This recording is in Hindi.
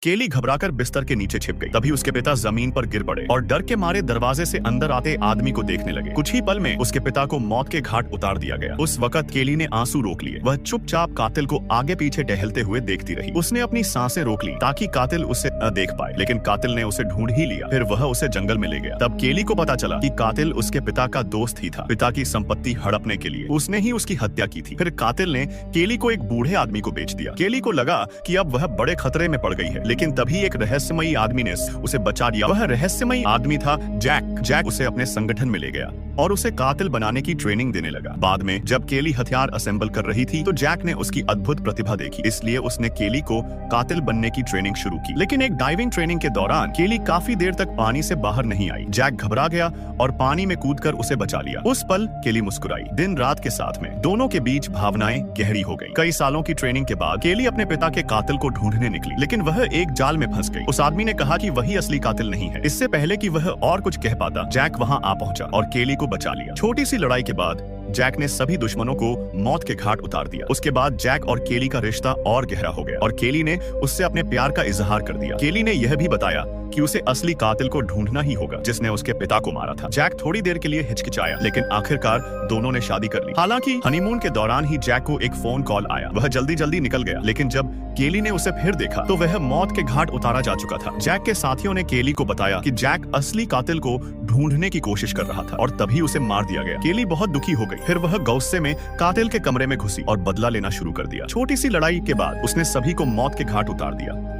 केली घबराकर बिस्तर के नीचे छिप गई। तभी उसके पिता जमीन पर गिर पड़े और डर के मारे दरवाजे से अंदर आते आदमी को देखने लगे। कुछ ही पल में उसके पिता को मौत के घाट उतार दिया गया। उस वक्त केली ने आंसू रोक लिए। वह चुपचाप कातिल को आगे पीछे टहलते हुए देखती रही। उसने अपनी सांसें रोक ली ताकि कातिल उसे न देख पाए, लेकिन कातिल ने उसे ढूंढ ही लिया। फिर वह उसे जंगल में ले गया। तब केली को पता चला कि कातिल उसके पिता का दोस्त ही था। पिता की संपत्ति हड़पने के लिए उसने ही उसकी हत्या की थी। फिर कातिल ने केली को एक बूढ़े आदमी को बेच दिया। केली को लगा कि अब वह बड़े खतरे में पड़ गई है, लेकिन तभी एक रहस्यमयी आदमी ने उसे बचा लिया। वह रहस्यमयी आदमी था जैक। जैक उसे अपने संगठन में ले गया और उसे कातिल बनाने की ट्रेनिंग देने लगा। बाद में जब केली हथियार असेंबल कर रही थी तो जैक ने उसकी अद्भुत प्रतिभा देखी, इसलिए उसने केली को कातिल बनने की ट्रेनिंग शुरू की। लेकिन एक डाइविंग ट्रेनिंग के दौरान केली काफी देर तक पानी से बाहर नहीं आई। जैक घबरा गया और पानी में कूदकर उसे बचा लिया। उस पल केली मुस्कुराई। दिन रात के साथ में दोनों के बीच भावनाएं गहरी हो गई। कई सालों की ट्रेनिंग के बाद केली अपने पिता के कातिल को ढूंढने निकली, लेकिन वह एक जाल में फंस गई। उस आदमी ने कहा कि वही असली कातिल नहीं है। इससे पहले कि वह और कुछ कह पाता, जैक वहां आ पहुंचा और केली को बचा लिया। छोटी सी लड़ाई के बाद जैक ने सभी दुश्मनों को मौत के घाट उतार दिया। उसके बाद जैक और केली का रिश्ता और गहरा हो गया और केली ने उससे अपने प्यार का इजहार कर दिया। केली ने यह भी बताया कि उसे असली कातिल को ढूंढना ही होगा जिसने उसके पिता को मारा था। जैक थोड़ी देर के लिए हिचकिचाया, लेकिन आखिरकार दोनों ने शादी कर ली। हालांकि हनीमून के दौरान ही जैक को एक फोन कॉल आया। वह जल्दी जल्दी निकल गया, लेकिन जब केली ने उसे फिर देखा तो वह मौत के घाट उतारा जा चुका था। जैक के साथियों ने केली को बताया कि जैक असली कातिल को ढूंढने की कोशिश कर रहा था और तभी उसे मार दिया गया। केली बहुत दुखी हो गई। फिर वह गौस्से में कातिल के कमरे में घुसी और बदला लेना शुरू कर दिया। छोटी सी लड़ाई के बाद उसने सभी को मौत के घाट उतार दिया।